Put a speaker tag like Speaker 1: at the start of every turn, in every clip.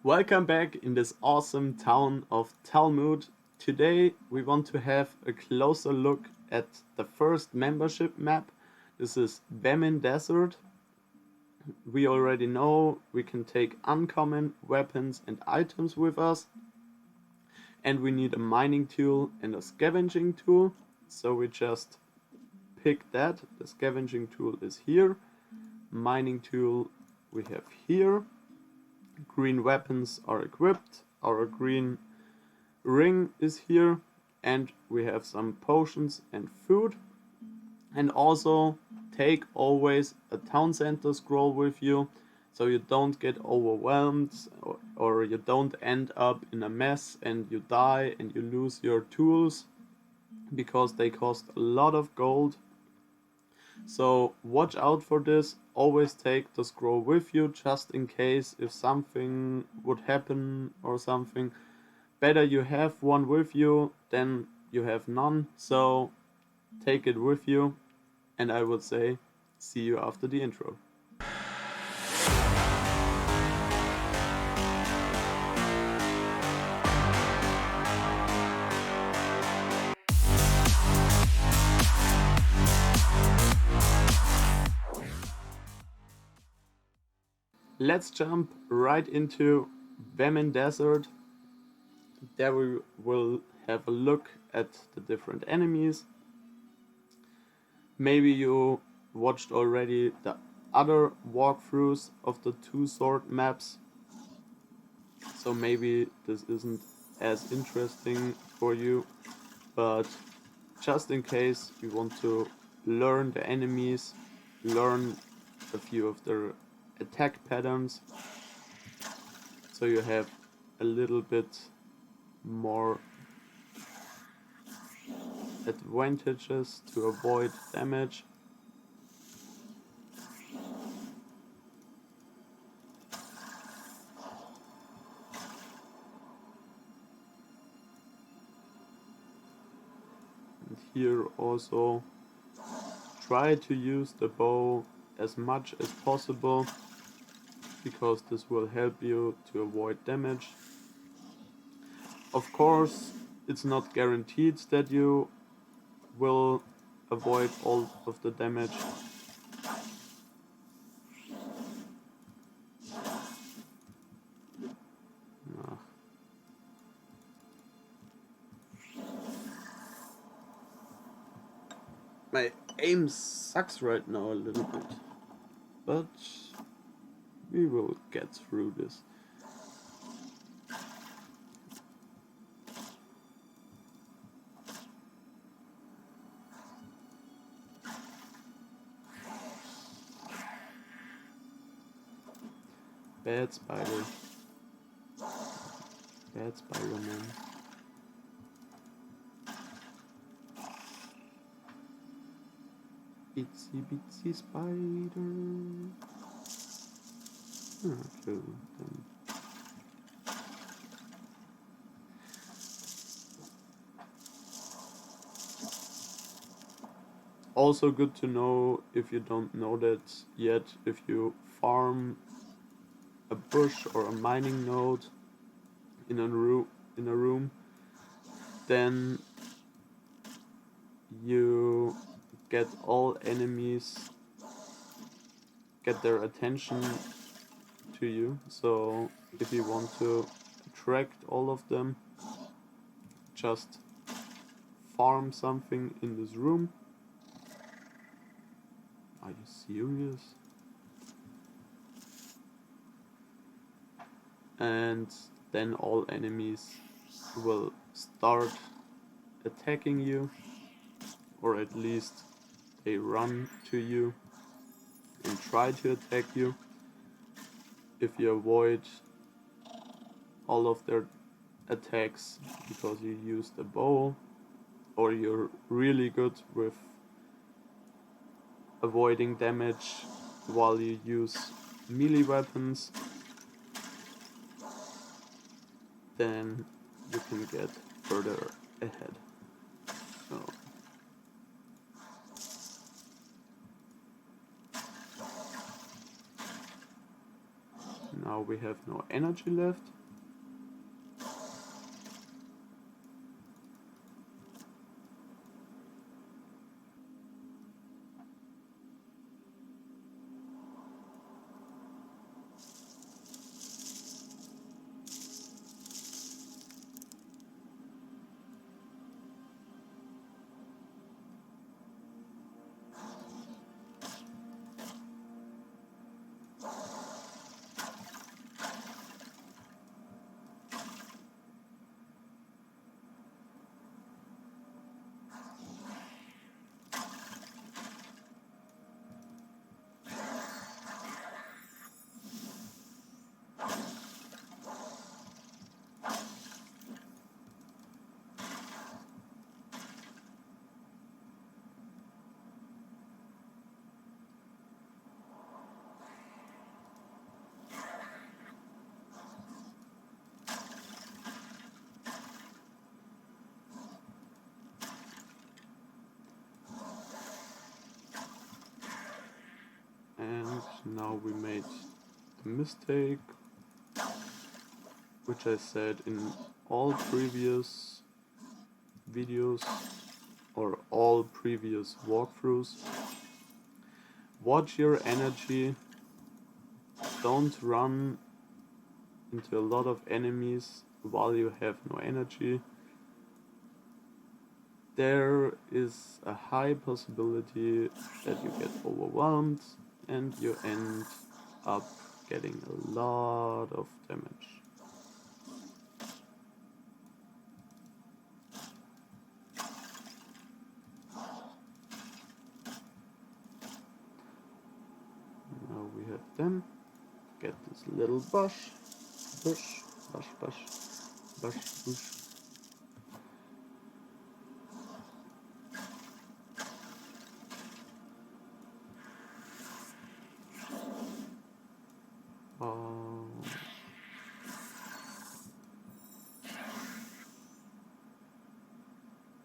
Speaker 1: Welcome back in this awesome town of Talmud. Today we want to have a closer look at the first membership map. This is Vemmin Desert. We already know we can take uncommon weapons and items with us. And we need a mining tool and a scavenging tool. So we just pick that. The scavenging tool is here. Mining tool we have here. Green weapons are equipped. Our green ring is here. And we have some potions and food. And also take always a town center scroll with you, so you don't get overwhelmed or you don't end up in a mess and you die and you lose your tools because they cost a lot of gold. So watch out for this. Always take the scroll with you just in case if something would happen or something. Better you have one with you than you have none. So take it with you, and I would say see you after the intro. Let's jump right into Vemmin Desert. There we will have a look at the different enemies. Maybe you watched already the other walkthroughs of the two sword maps, so maybe this isn't as interesting for you, but just in case you want to learn the enemies, learn a few of their attack patterns, so you have a little bit more advantages to avoid damage. And here also try to use the bow as much as possible, because this will help you to avoid damage. Of course, it's not guaranteed that you will avoid all of the damage. My aim sucks right now a little bit, but we will get through this. Bad spider. Bad Spider-Man. Itsy bitsy spider. Kill them. Also good to know, if you don't know that yet, if you farm a bush or a mining node in a room, then you get all enemies, get their attention to you. So if you want to attract all of them, just farm something in this room. Are you serious? And then all enemies will start attacking you, or at least they run to you and try to attack you. If you avoid all of their attacks because you use the bow, or you're really good with avoiding damage while you use melee weapons, then you can get further ahead. So now we have no energy left. And now we made the mistake, which I said in all previous videos or all previous walkthroughs. Watch your energy, don't run into a lot of enemies while you have no energy. There is a high possibility that you get overwhelmed and you end up getting a lot of damage. Now we have them. Get this little bush.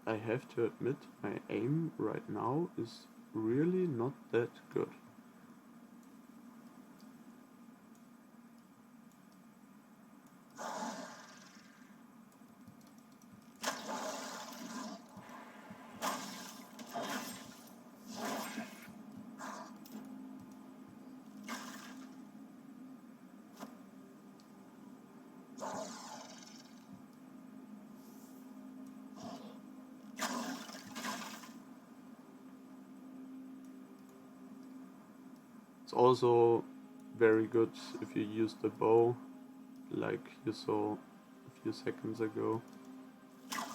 Speaker 1: I have to admit, my aim right now is really not that good. It's also very good if you use the bow, like you saw a few seconds ago,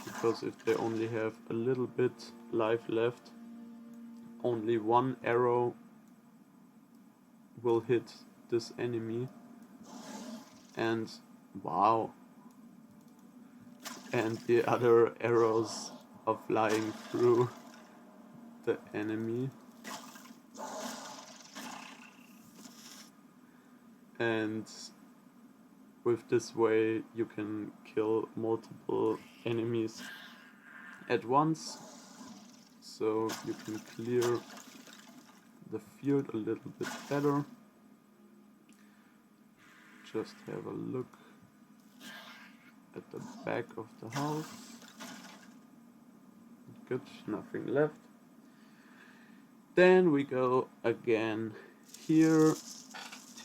Speaker 1: because if they only have a little bit life left, only one arrow will hit this enemy, and wow, and the other arrows are flying through the enemy. And with this way you can kill multiple enemies at once, so you can clear the field a little bit better. Just have a look at the back of the house. Good, nothing left. Then we go again here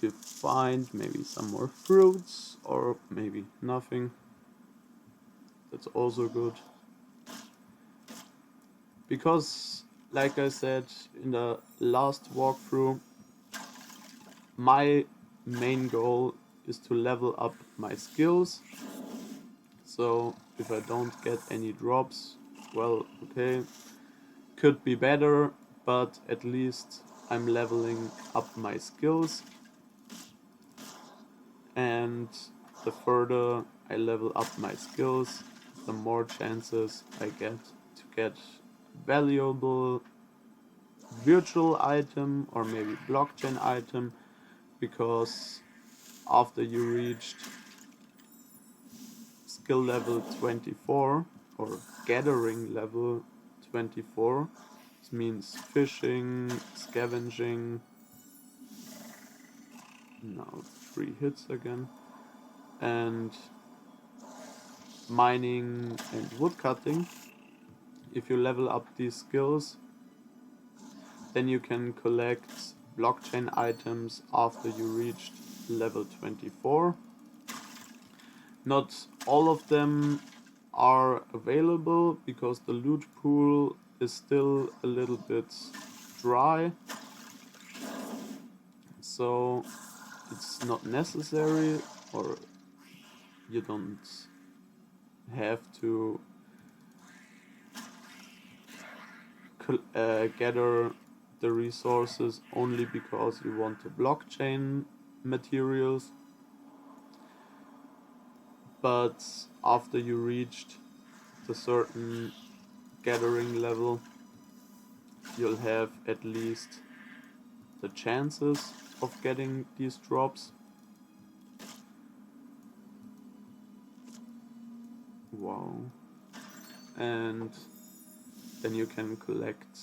Speaker 1: to find maybe some more fruits or maybe nothing. That's also good. Because, like I said in the last walkthrough, my main goal is to level up my skills. So if I don't get any drops, well, okay, could be better, but at least I'm leveling up my skills. And the further I level up my skills, the more chances I get to get valuable virtual item or maybe blockchain item, because after you reached skill level 24 or gathering level 24, this means fishing, scavenging, no, 3 hits again. And mining and woodcutting, if you level up these skills, then you can collect blockchain items after you reached level 24. Not all of them are available because the loot pool is still a little bit dry, so it's not necessary, or you don't have to gather the resources only because you want the blockchain materials. But after you reached the certain gathering level, you'll have at least the chances of getting these drops. Wow. And then you can collect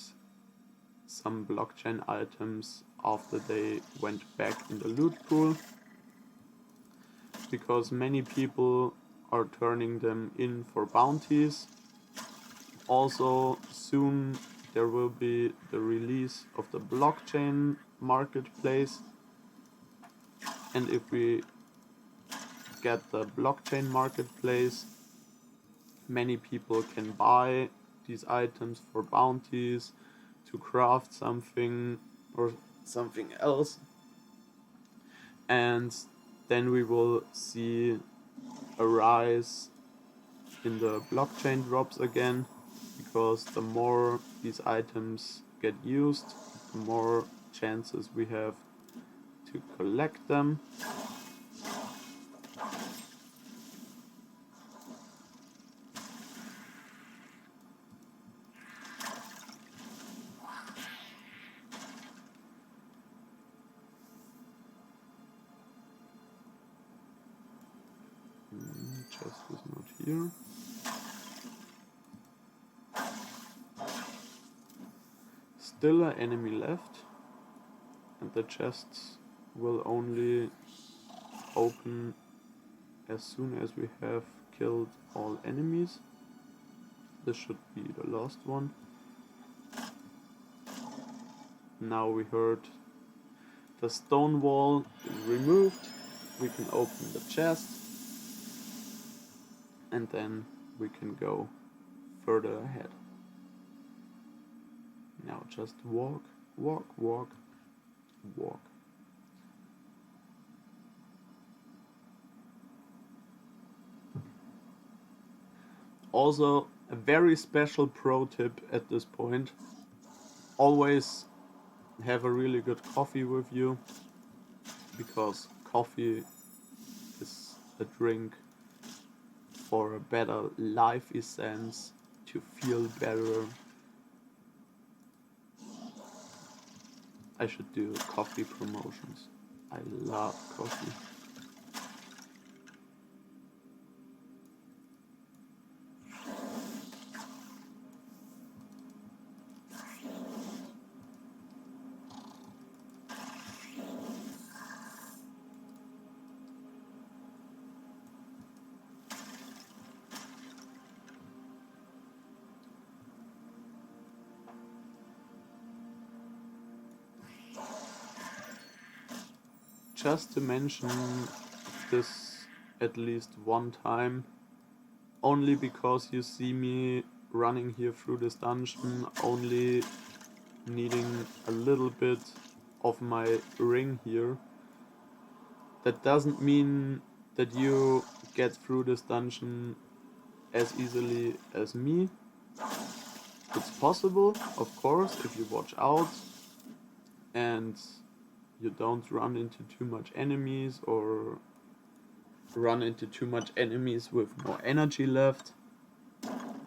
Speaker 1: some blockchain items after they went back in the loot pool, because many people are turning them in for bounties. Also, soon there will be the release of the blockchain marketplace, and if we get the blockchain marketplace, many people can buy these items for bounties to craft something or something else, and then we will see a rise in the blockchain drops again, because the more these items get used, the more chances we have to collect them. Chest is not here. Still an enemy left, and the chests will only open as soon as we have killed all enemies. This should be the last one. Now we heard the stone wall is removed. We can open the chest, and then we can go further ahead. Now just walk, walk, walk, walk. Also, a very special pro tip at this point: always have a really good coffee with you, because coffee is a drink for a better life essence, to feel better. I should do coffee promotions. I love coffee. Just to mention this at least one time, only because you see me running here through this dungeon, only needing a little bit of my ring here. That doesn't mean that you get through this dungeon as easily as me. It's possible, of course, if you watch out and you don't run into too much enemies, or run into too much enemies with more energy left,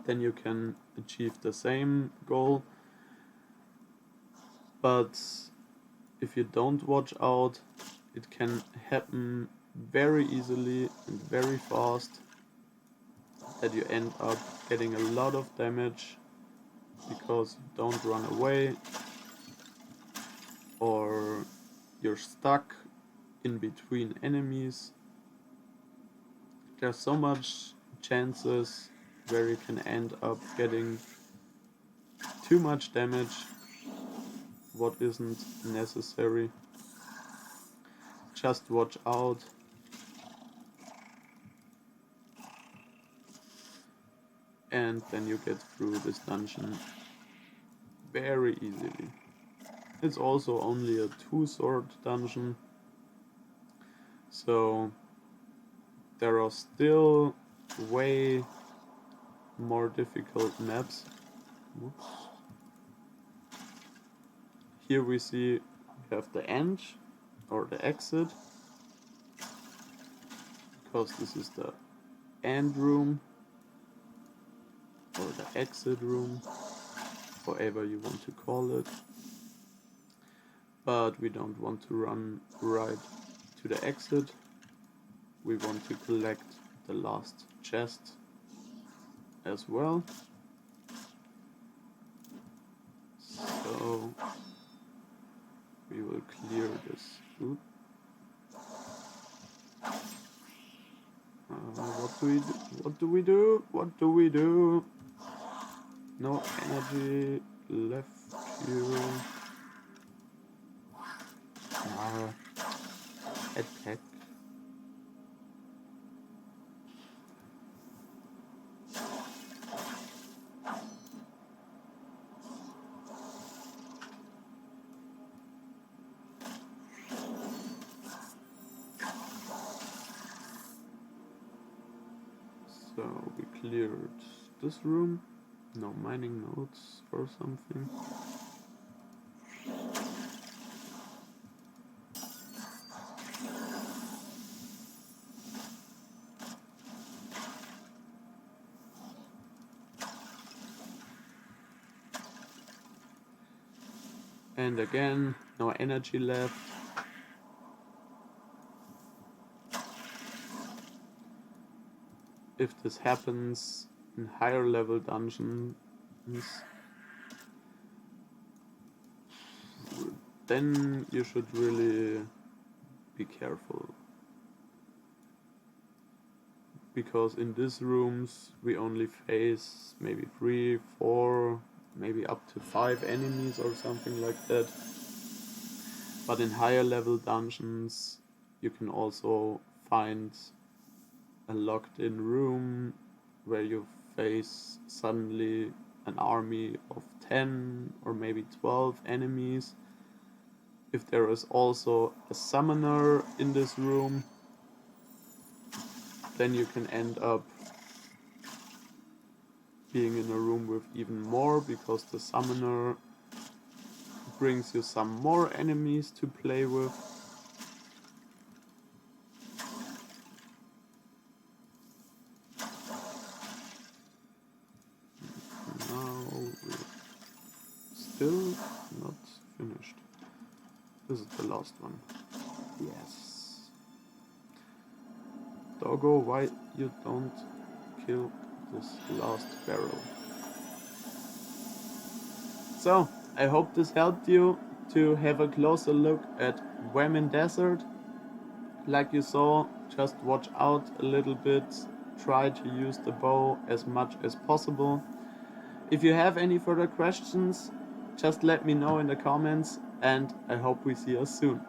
Speaker 1: then you can achieve the same goal. But if you don't watch out, it can happen very easily and very fast that you end up getting a lot of damage because you don't run away, or you're stuck in between enemies. There's so much chances where you can end up getting too much damage, what isn't necessary. Just watch out. And then you get through this dungeon very easily. It's also only a 2-sword dungeon, so there are still way more difficult maps. Whoops. Here we see we have the end or the exit, because this is the end room or the exit room, however you want to call it. But we don't want to run right to the exit. We want to collect the last chest as well. So we will clear this. Oop. What do we do? What do we do? What do we do? No energy left here. Attack. So we cleared this room. No mining nodes or something. And again, no energy left. If this happens in higher level dungeons, then you should really be careful. Because in these rooms we only face maybe 3, 4, maybe up to 5 enemies or something like that. But in higher level dungeons you can also find a locked in room where you face suddenly an army of 10 or maybe 12 enemies. If there is also a summoner in this room, then you can end up being in a room with even more, because the summoner brings you some more enemies to play with. Now we're still not finished. This is the last one. Yes. Doggo, why you don't kill this last barrel? So, I hope this helped you to have a closer look at Vemmin Desert. Like you saw, just watch out a little bit, try to use the bow as much as possible. If you have any further questions, just let me know in the comments, and I hope we see us soon.